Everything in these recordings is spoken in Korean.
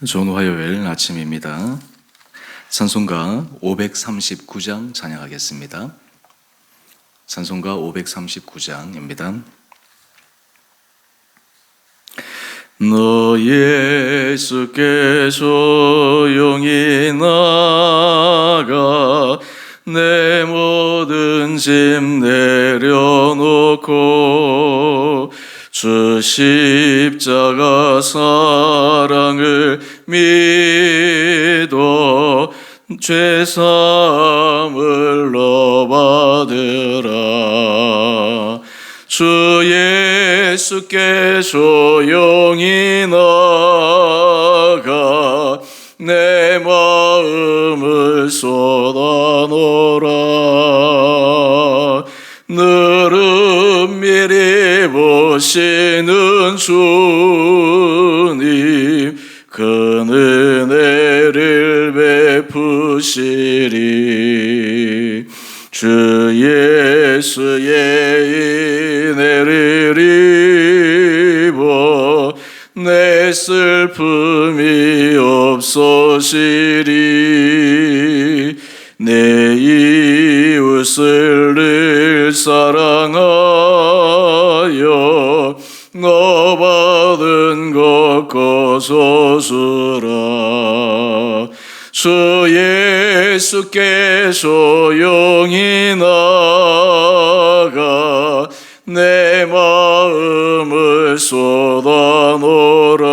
좋은 화요일 아침입니다. 찬송가 539장 찬양하겠습니다. 찬송가 539장입니다. 너 예수께 조용히 나가 내 모든 짐 내려놓고 주 십자가 사랑을 믿어 죄사함을 너 받으라. 주 예수께 조용히 나가 내 마음을 쏟아놓으라. 늘은 미리 보시는 주님 큰 은혜를 베푸시리. 주 예수의 은혜를 입어 내 슬픔이 없어지리. 내 이웃을 늘 사랑하여 너 받은 것 거저주라. 주 예수께 조용히 나가 내 마음을 쏟아놓으라.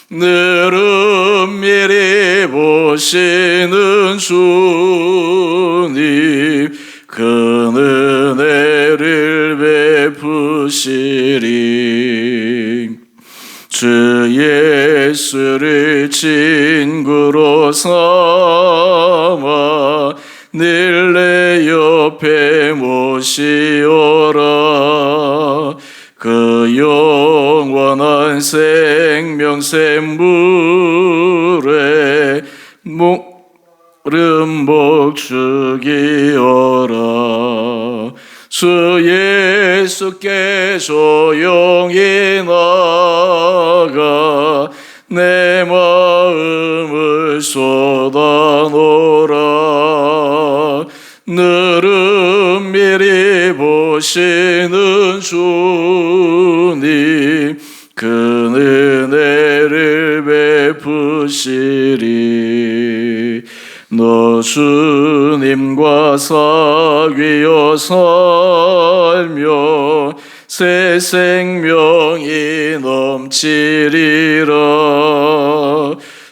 늘은 미리 보시는 주님 큰 은혜를 베푸시리. 주 예수를 친구로 삼아 늘 내 옆에 모시어라. 그 영원한 생명샘물에 목른 목축이어라. 주 예수께 조용히 나가 내 마음을 쏟아놓으라. 늘은 미리 보시는 주님 큰 은혜를 베푸시리. 너 주님과 사귀어 살며 새 생명이 넘치리라.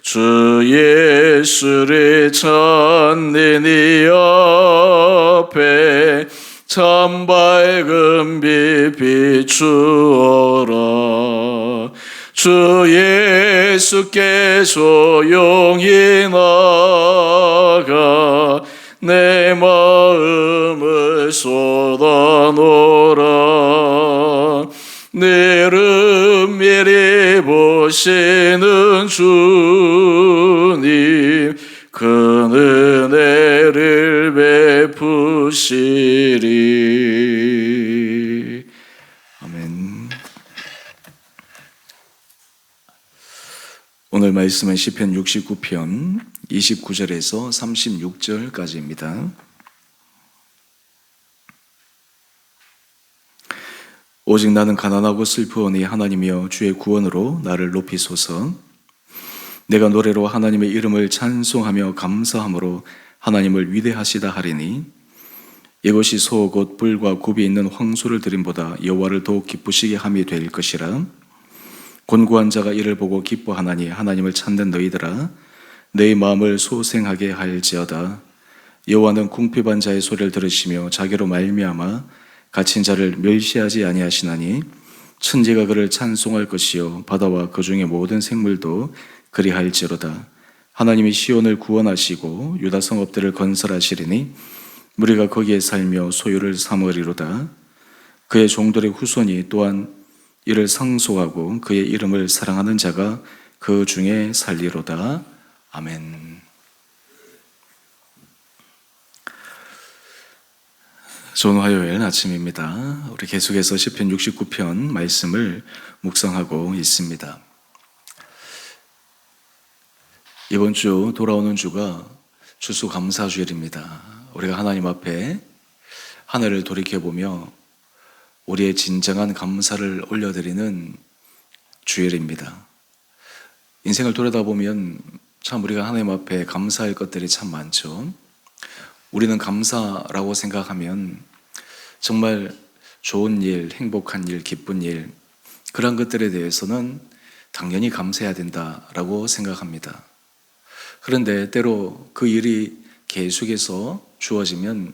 주 예수를 찾는 이 앞에 참 밝은 빛 비추어라. 주 예수께 조용히 나가 내 마음을 쏟아놓으라. 늘은 미리 보시는 주님 큰 은혜를 베푸시리. 아멘. 오늘 말씀은 시편 69편 29절에서 36절까지입니다. 오직 나는 가난하고 슬프오니 하나님이여 주의 구원으로 나를 높이소서. 내가 노래로 하나님의 이름을 찬송하며 감사함으로 하나님을 위대하시다 하리니 이것이 소 곧 뿔과 굽이 있는 황소를 드림보다 여호와를 더욱 기쁘시게 함이 될 것이라. 곤고한 자가 이를 보고 기뻐하나니 하나님을 찾는 너희들아 내 마음을 소생하게 할지어다. 여호와는 궁핍한 자의 소리를 들으시며 자기로 말미암아 갇힌 자를 멸시하지 아니하시나니 천지가 그를 찬송할 것이요 바다와 그 중의 모든 생물도 그리할지로다. 하나님이 시온을 구원하시고 유다 성읍들을 건설하시리니 무리가 거기에 살며 소유를 삼으리로다. 그의 종들의 후손이 또한 이를 상속하고 그의 이름을 사랑하는 자가 그 중에 살리로다. 아멘. 좋은 화요일 아침입니다. 우리 계속해서 시편 69편 말씀을 묵상하고 있습니다. 이번 주 돌아오는 주가 추수감사주일입니다. 우리가 하나님 앞에 하늘을 돌이켜보며 우리의 진정한 감사를 올려드리는 주일입니다. 인생을 돌아다보면 참 우리가 하나님 앞에 감사할 것들이 참 많죠. 우리는 감사라고 생각하면 정말 좋은 일, 행복한 일, 기쁜 일, 그런 것들에 대해서는 당연히 감사해야 된다라고 생각합니다. 그런데 때로 그 일이 계속해서 주어지면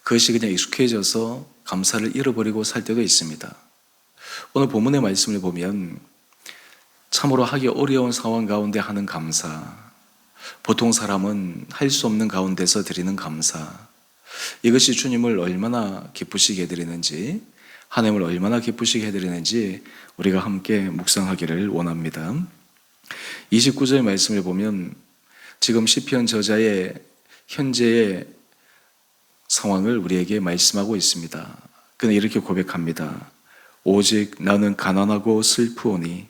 그것이 그냥 익숙해져서 감사를 잃어버리고 살 때도 있습니다. 오늘 본문의 말씀을 보면 참으로 하기 어려운 상황 가운데 하는 감사, 보통 사람은 할 수 없는 가운데서 드리는 감사, 이것이 주님을 얼마나 기쁘시게 해드리는지, 하나님을 얼마나 기쁘시게 해드리는지 우리가 함께 묵상하기를 원합니다. 29절 말씀을 보면 지금 시편 저자의 현재의 상황을 우리에게 말씀하고 있습니다. 그는 이렇게 고백합니다. 오직 나는 가난하고 슬프오니.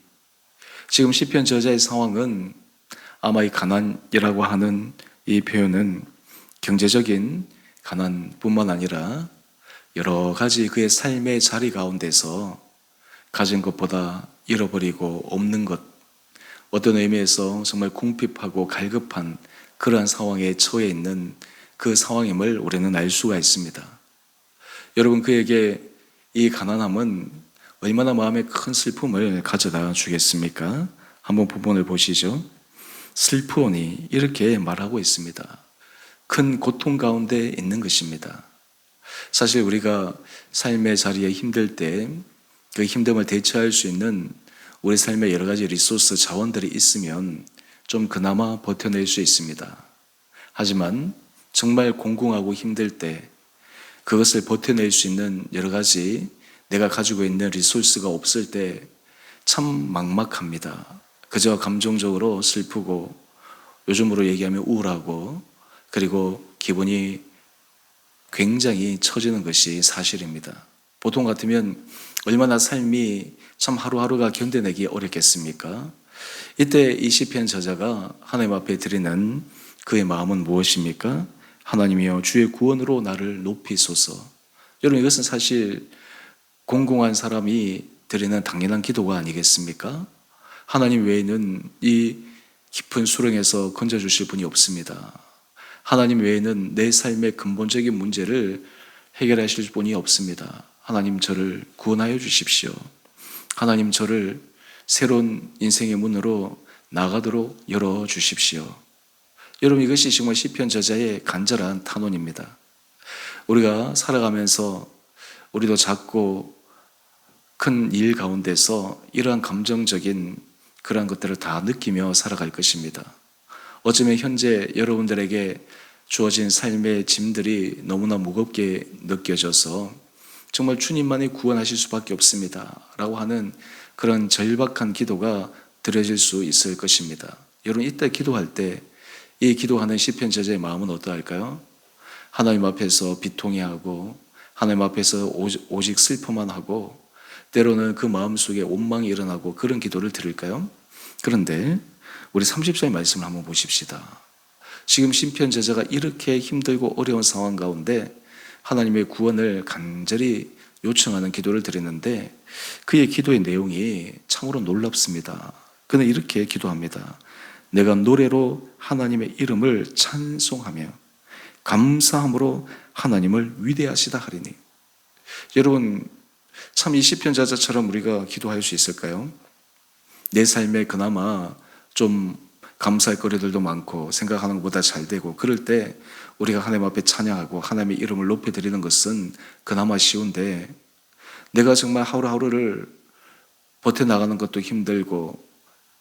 지금 시편 저자의 상황은 아마 이 가난이라고 하는 이 표현은 경제적인 가난뿐만 아니라 여러 가지 그의 삶의 자리 가운데서 가진 것보다 잃어버리고 없는 것, 어떤 의미에서 정말 궁핍하고 갈급한 그러한 상황에 처해 있는 그 상황임을 우리는 알 수가 있습니다. 여러분, 그에게 이 가난함은 얼마나 마음에 큰 슬픔을 가져다 주겠습니까? 한번 부분을 보시죠. 슬프오니 이렇게 말하고 있습니다. 큰 고통 가운데 있는 것입니다. 사실 우리가 삶의 자리에 힘들 때 그 힘듦을 대처할 수 있는 우리 삶에 여러 가지 리소스, 자원들이 있으면 좀 그나마 버텨낼 수 있습니다. 하지만 정말 공공하고 힘들 때 그것을 버텨낼 수 있는 여러 가지 내가 가지고 있는 리소스가 없을 때 참 막막합니다. 그저 감정적으로 슬프고 요즘으로 얘기하면 우울하고 그리고 기분이 굉장히 처지는 것이 사실입니다. 보통 같으면 얼마나 삶이 참 하루하루가 견뎌내기 어렵겠습니까? 이때 이 시편 저자가 하나님 앞에 드리는 그의 마음은 무엇입니까? 하나님이여 주의 구원으로 나를 높이소서. 여러분, 이것은 사실 공공한 사람이 드리는 당연한 기도가 아니겠습니까? 하나님 외에는 이 깊은 수렁에서 건져주실 분이 없습니다. 하나님 외에는 내 삶의 근본적인 문제를 해결하실 분이 없습니다. 하나님, 저를 구원하여 주십시오. 하나님, 저를 새로운 인생의 문으로 나가도록 열어주십시오. 여러분, 이것이 정말 시편 저자의 간절한 탄원입니다. 우리가 살아가면서 우리도 작고 큰 일 가운데서 이러한 감정적인 그러한 것들을 다 느끼며 살아갈 것입니다. 어쩌면 현재 여러분들에게 주어진 삶의 짐들이 너무나 무겁게 느껴져서 정말 주님만이 구원하실 수밖에 없습니다 라고 하는 그런 절박한 기도가 드려질 수 있을 것입니다. 여러분, 이때 기도할 때 이 기도하는 시편 저자의 마음은 어떠할까요? 하나님 앞에서 비통해하고 하나님 앞에서 오직 슬퍼만 하고 때로는 그 마음속에 원망이 일어나고 그런 기도를 드릴까요? 그런데 우리 30절 말씀을 한번 보십시다. 지금 시편 저자가 이렇게 힘들고 어려운 상황 가운데 하나님의 구원을 간절히 요청하는 기도를 드리는데 그의 기도의 내용이 참으로 놀랍습니다. 그는 이렇게 기도합니다. 내가 노래로 하나님의 이름을 찬송하며 감사함으로 하나님을 위대하시다 하리니. 여러분, 참 이 시편 저자처럼 우리가 기도할 수 있을까요? 내 삶에 그나마 좀 감사할 거리들도 많고 생각하는 것보다 잘 되고 그럴 때 우리가 하나님 앞에 찬양하고 하나님의 이름을 높여드리는 것은 그나마 쉬운데 내가 정말 하루하루를 버텨나가는 것도 힘들고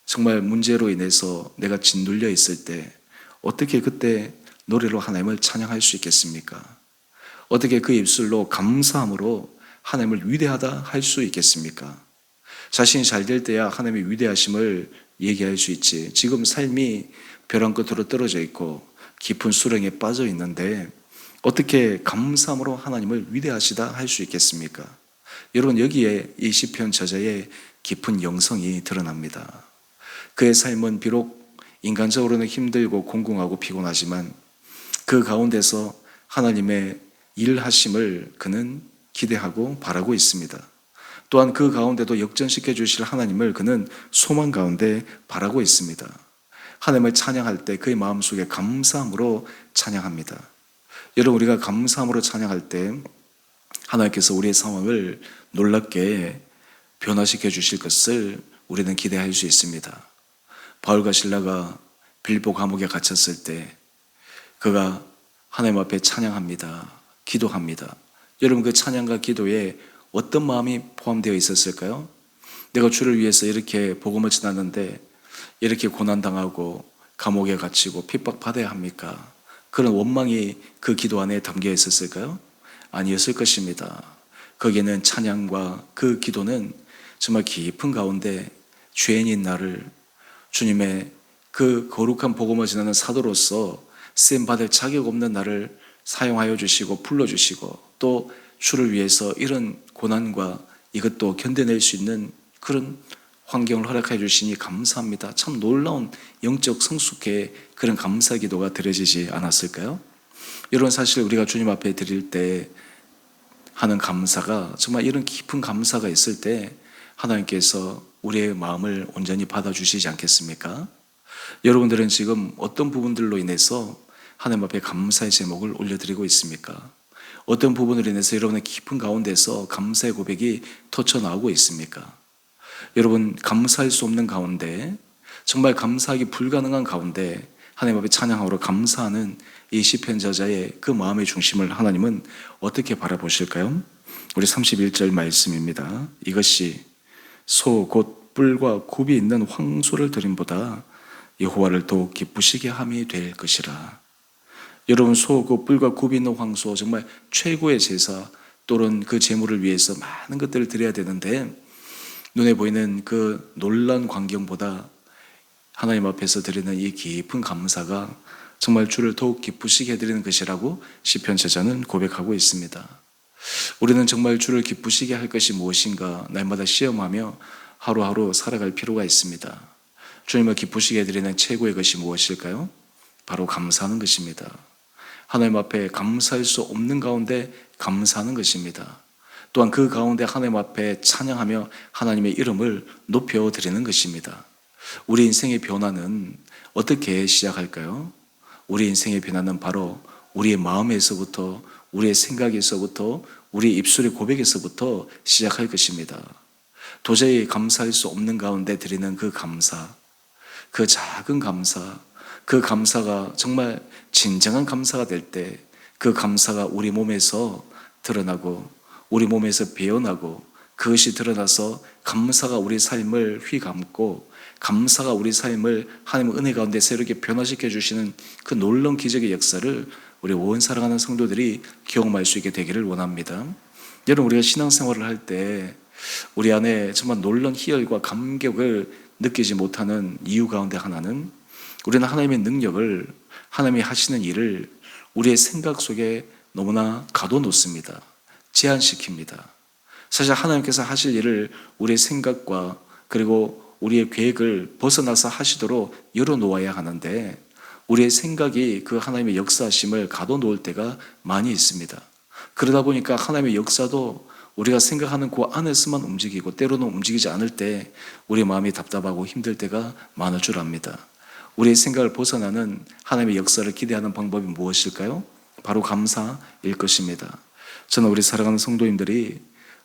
정말 문제로 인해서 내가 짓눌려 있을 때 어떻게 그때 노래로 하나님을 찬양할 수 있겠습니까? 어떻게 그 입술로 감사함으로 하나님을 위대하다 할 수 있겠습니까? 자신이 잘 될 때야 하나님의 위대하심을 얘기할 수 있지. 지금 삶이 벼랑 끝으로 떨어져 있고 깊은 수렁에 빠져 있는데 어떻게 감사함으로 하나님을 위대하시다 할 수 있겠습니까? 여러분, 여기에 이 시편 저자의 깊은 영성이 드러납니다. 그의 삶은 비록 인간적으로는 힘들고 공공하고 피곤하지만 그 가운데서 하나님의 일하심을 그는 기대하고 바라고 있습니다. 또한 그 가운데도 역전시켜 주실 하나님을 그는 소망 가운데 바라고 있습니다. 하나님을 찬양할 때 그의 마음속에 감사함으로 찬양합니다. 여러분, 우리가 감사함으로 찬양할 때 하나님께서 우리의 상황을 놀랍게 변화시켜 주실 것을 우리는 기대할 수 있습니다. 바울과 실라가 빌보 감옥에 갇혔을 때 그가 하나님 앞에 찬양합니다. 기도합니다. 여러분, 그 찬양과 기도에 어떤 마음이 포함되어 있었을까요? 내가 주를 위해서 이렇게 복음을 전하는데 이렇게 고난당하고 감옥에 갇히고 핍박받아야 합니까? 그런 원망이 그 기도 안에 담겨 있었을까요? 아니었을 것입니다. 거기에는 찬양과 그 기도는 정말 깊은 가운데 죄인인 나를 주님의 그 거룩한 복음을 전하는 사도로서 쓰임받을 자격 없는 나를 사용하여 주시고 불러주시고 또 주를 위해서 이런 고난과 이것도 견뎌낼 수 있는 그런 환경을 허락해 주시니 감사합니다. 참 놀라운 영적 성숙의 그런 감사 기도가 드려지지 않았을까요? 여러분, 사실 우리가 주님 앞에 드릴 때 하는 감사가 정말 이런 깊은 감사가 있을 때 하나님께서 우리의 마음을 온전히 받아주시지 않겠습니까? 여러분들은 지금 어떤 부분들로 인해서 하나님 앞에 감사의 제목을 올려드리고 있습니까? 어떤 부분으로 인해서 여러분의 깊은 가운데서 감사의 고백이 터쳐나오고 있습니까? 여러분, 감사할 수 없는 가운데, 정말 감사하기 불가능한 가운데 하나님 앞에 찬양하고 감사하는 이 시편 저자의 그 마음의 중심을 하나님은 어떻게 바라보실까요? 우리 31절 말씀입니다. 이것이 소 곧 뿔과 굽이 있는 황소를 드림보다 여호와를 더욱 기쁘시게 함이 될 것이라. 여러분, 소 곧 뿔과 굽이 있는 황소, 정말 최고의 제사 또는 그 제물을 위해서 많은 것들을 드려야 되는데 눈에 보이는 그 놀라운 광경보다 하나님 앞에서 드리는 이 깊은 감사가 정말 주를 더욱 기쁘시게 해드리는 것이라고 시편 저자는 고백하고 있습니다. 우리는 정말 주를 기쁘시게 할 것이 무엇인가 날마다 시험하며 하루하루 살아갈 필요가 있습니다. 주님을 기쁘시게 해드리는 최고의 것이 무엇일까요? 바로 감사하는 것입니다. 하나님 앞에 감사할 수 없는 가운데 감사하는 것입니다. 또한 그 가운데 하나님 앞에 찬양하며 하나님의 이름을 높여드리는 것입니다. 우리 인생의 변화는 어떻게 시작할까요? 우리 인생의 변화는 바로 우리의 마음에서부터, 우리의 생각에서부터, 우리의 입술의 고백에서부터 시작할 것입니다. 도저히 감사할 수 없는 가운데 드리는 그 감사, 그 작은 감사, 그 감사가 정말 진정한 감사가 될 때 그 감사가 우리 몸에서 드러나고 우리 몸에서 배어나고 그것이 드러나서 감사가 우리 삶을 휘감고 감사가 우리 삶을 하나님의 은혜 가운데 새롭게 변화시켜 주시는 그 놀라운 기적의 역사를 우리 온 사랑하는 성도들이 경험할 수 있게 되기를 원합니다. 여러분, 우리가 신앙생활을 할 때 우리 안에 정말 놀라운 희열과 감격을 느끼지 못하는 이유 가운데 하나는 우리는 하나님의 능력을, 하나님이 하시는 일을 우리의 생각 속에 너무나 가둬놓습니다. 제한시킵니다. 사실 하나님께서 하실 일을 우리의 생각과 그리고 우리의 계획을 벗어나서 하시도록 열어놓아야 하는데 우리의 생각이 그 하나님의 역사하심을 가둬놓을 때가 많이 있습니다. 그러다 보니까 하나님의 역사도 우리가 생각하는 그 안에서만 움직이고 때로는 움직이지 않을 때 우리 마음이 답답하고 힘들 때가 많을 줄 압니다. 우리의 생각을 벗어나는 하나님의 역사를 기대하는 방법이 무엇일까요? 바로 감사일 것입니다. 저는 우리 사랑하는 성도님들이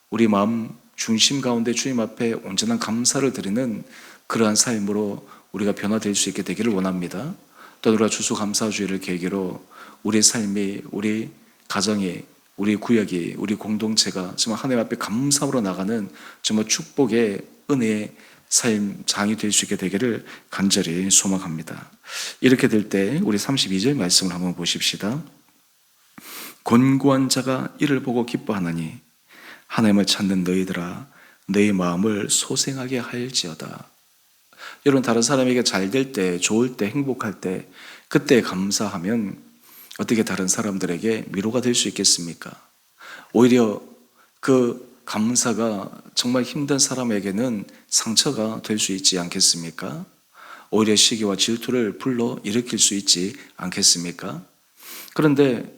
우리 마음 중심 가운데 주님 앞에 온전한 감사를 드리는 그러한 삶으로 우리가 변화될 수 있게 되기를 원합니다. 또 우리가 추수감사주의를 계기로 우리 삶이, 우리 가정이, 우리 구역이, 우리 공동체가 정말 하나님 앞에 감사로 나가는 정말 축복의 은혜의 삶 장이 될 수 있게 되기를 간절히 소망합니다. 이렇게 될 때 우리 32절 말씀을 한번 보십시다. 곤고한 자가 이를 보고 기뻐하나니 하나님을 찾는 너희들아 너희 마음을 소생하게 할지어다. 여러분, 다른 사람에게 잘 될 때, 좋을 때, 행복할 때 그때 감사하면 어떻게 다른 사람들에게 위로가 될 수 있겠습니까? 오히려 그 감사가 정말 힘든 사람에게는 상처가 될 수 있지 않겠습니까? 오히려 시기와 질투를 불러 일으킬 수 있지 않겠습니까? 그런데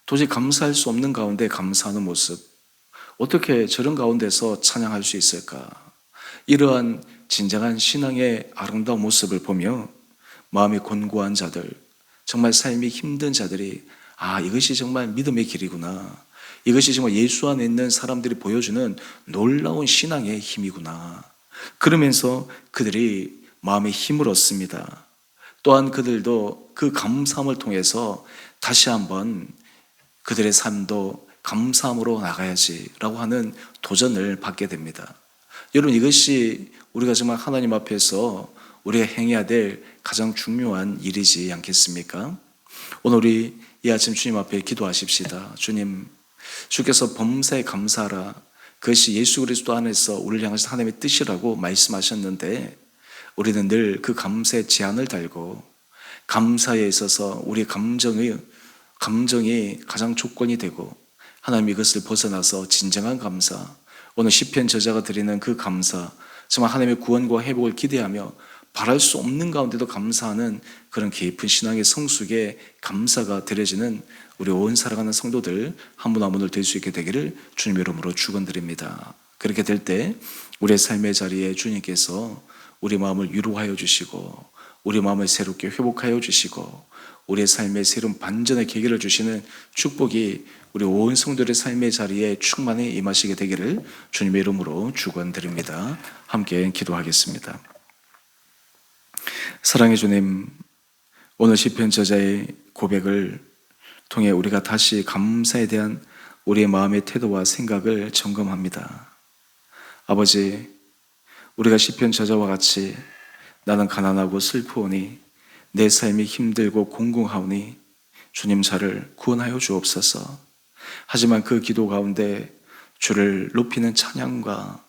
도저히 감사할 수 없는 가운데 감사하는 모습, 어떻게 저런 가운데서 찬양할 수 있을까? 이러한 진정한 신앙의 아름다운 모습을 보며 마음이 곤고한 자들, 정말 삶이 힘든 자들이 이것이 정말 믿음의 길이구나. 이것이 정말 예수 안에 있는 사람들이 보여주는 놀라운 신앙의 힘이구나. 그러면서 그들이 마음의 힘을 얻습니다. 또한 그들도 그 감사함을 통해서 다시 한번 그들의 삶도 감사함으로 나가야지라고 하는 도전을 받게 됩니다. 여러분, 이것이 우리가 정말 하나님 앞에서 우리가 행해야 될 가장 중요한 일이지 않겠습니까? 오늘 우리 이 아침 주님 앞에 기도하십시다. 주님, 주께서 범사에 감사하라. 그것이 예수 그리스도 안에서 우리를 향하신 하나님의 뜻이라고 말씀하셨는데, 우리는 늘 그 감사의 제한을 달고 감사에 있어서 우리의 감정이 가장 조건이 되고, 하나님 이것을 벗어나서 진정한 감사, 오늘 시편 저자가 드리는 그 감사, 정말 하나님의 구원과 회복을 기대하며 바랄 수 없는 가운데도 감사하는 그런 깊은 신앙의 성숙에 감사가 드려지는 우리 온 살아가는 성도들 한 분 한 분을 될 수 있게 되기를 주님의 이름으로 축원드립니다. 그렇게 될 때 우리의 삶의 자리에 주님께서 우리 마음을 위로하여 주시고, 우리 마음을 새롭게 회복하여 주시고, 우리의 삶의 새로운 반전의 계기를 주시는 축복이 우리 온 성도들의 삶의 자리에 충만히 임하시게 되기를 주님의 이름으로 축원드립니다. 함께 기도하겠습니다. 사랑의 주님, 오늘 시편 저자의 고백을 통해 우리가 다시 감사에 대한 우리의 마음의 태도와 생각을 점검합니다. 아버지, 우리가 시편 저자와 같이 나는 가난하고 슬프오니 내 삶이 힘들고 공공하오니 주님 저를 구원하여 주옵소서. 하지만 그 기도 가운데 주를 높이는 찬양과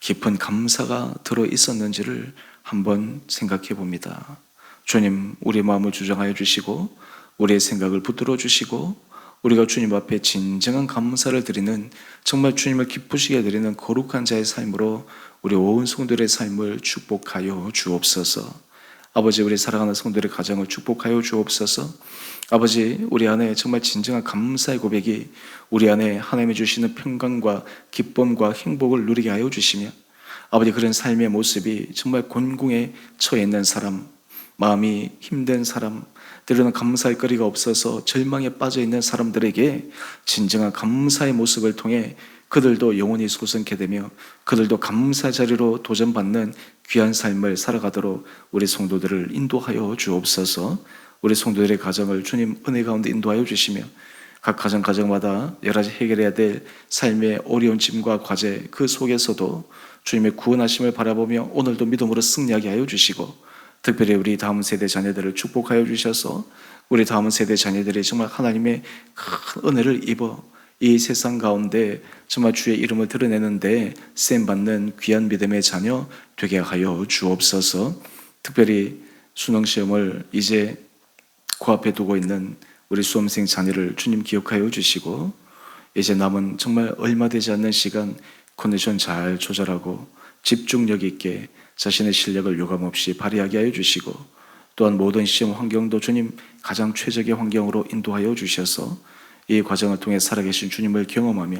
깊은 감사가 들어 있었는지를 한번 생각해 봅니다. 주님, 우리 마음을 주장하여 주시고 우리의 생각을 붙들어 주시고 우리가 주님 앞에 진정한 감사를 드리는, 정말 주님을 기쁘시게 드리는 거룩한 자의 삶으로 우리 온 성도들의 삶을 축복하여 주옵소서. 아버지, 우리 사랑하는 성도들의 가정을 축복하여 주옵소서. 아버지, 우리 안에 정말 진정한 감사의 고백이 우리 안에 하나님이 주시는 평강과 기쁨과 행복을 누리게 하여 주시며, 아버지, 그런 삶의 모습이 정말 곤궁에 처해 있는 사람, 마음이 힘든 사람, 때로는 감사할 거리가 없어서 절망에 빠져 있는 사람들에게 진정한 감사의 모습을 통해 그들도 영혼이 솟게 되며 그들도 감사 자리로 도전받는 귀한 삶을 살아가도록 우리 성도들을 인도하여 주옵소서. 우리 성도들의 가정을 주님 은혜 가운데 인도하여 주시며 각 가정마다 여러 가지 해결해야 될 삶의 어려운 짐과 과제, 그 속에서도 주님의 구원하심을 바라보며 오늘도 믿음으로 승리하게 하여 주시고, 특별히 우리 다음 세대 자녀들을 축복하여 주셔서 우리 다음 세대 자녀들이 정말 하나님의 큰 은혜를 입어 이 세상 가운데 정말 주의 이름을 드러내는데 쓰임받는 귀한 믿음의 자녀 되게 하여 주옵소서. 특별히 수능시험을 이제 코앞에 두고 있는 우리 수험생 자녀를 주님 기억하여 주시고, 이제 남은 정말 얼마 되지 않는 시간 컨디션 잘 조절하고 집중력 있게 자신의 실력을 요감없이 발휘하게 하여 주시고, 또한 모든 시험 환경도 주님 가장 최적의 환경으로 인도하여 주셔서 이 과정을 통해 살아계신 주님을 경험하며,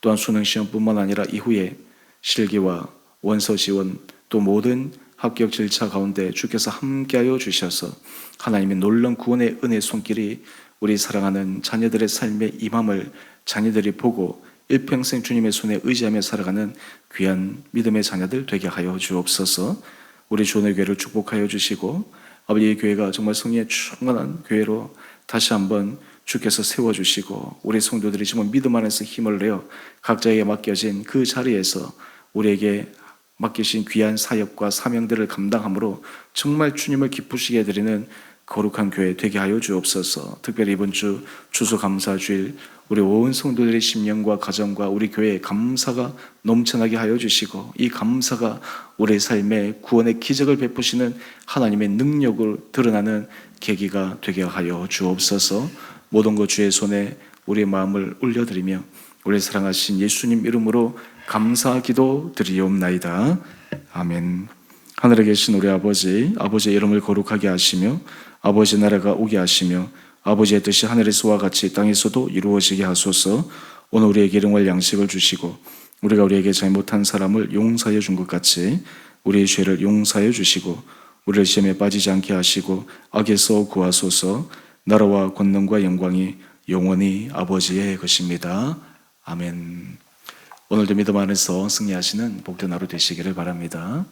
또한 수능시험뿐만 아니라 이후에 실기와 원서 지원 또 모든 합격 절차 가운데 주께서 함께하여 주셔서 하나님의 놀라운 구원의 은혜의 손길이 우리 사랑하는 자녀들의 삶에 임함을 자녀들이 보고 일평생 주님의 손에 의지하며 살아가는 귀한 믿음의 자녀들 되게 하여 주옵소서. 우리 주원의 교회를 축복하여 주시고, 아버지, 이 교회가 정말 성령의 충만한 교회로 다시 한번 주께서 세워주시고, 우리 성도들이 정말 믿음 안에서 힘을 내어 각자에게 맡겨진 그 자리에서 우리에게 맡기신 귀한 사역과 사명들을 감당함으로 정말 주님을 기쁘시게 드리는 거룩한 교회 되게 하여 주옵소서. 특별히 이번 주 추수감사주일 우리 온 성도들의 심령과 가정과 우리 교회의 감사가 넘쳐나게 하여 주시고, 이 감사가 우리 삶에 구원의 기적을 베푸시는 하나님의 능력을 드러나는 계기가 되게 하여 주옵소서. 모든 것 주의 손에 우리의 마음을 올려드리며 우리 사랑하신 예수님 이름으로 감사기도 드리옵나이다. 아멘. 하늘에 계신 우리 아버지, 아버지의 이름을 거룩하게 하시며 아버지 나라가 오게 하시며 아버지의 뜻이 하늘에서와 같이 땅에서도 이루어지게 하소서. 오늘 우리에게 일용할 양식을 주시고 우리가 우리에게 잘못한 사람을 용서하여 준 것 같이 우리의 죄를 용서하여 주시고 우리를 시험에 빠지지 않게 하시고 악에서 구하소서. 나라와 권능과 영광이 영원히 아버지의 것입니다. 아멘. 오늘도 믿음 안에서 승리하시는 복된 하루 되시기를 바랍니다.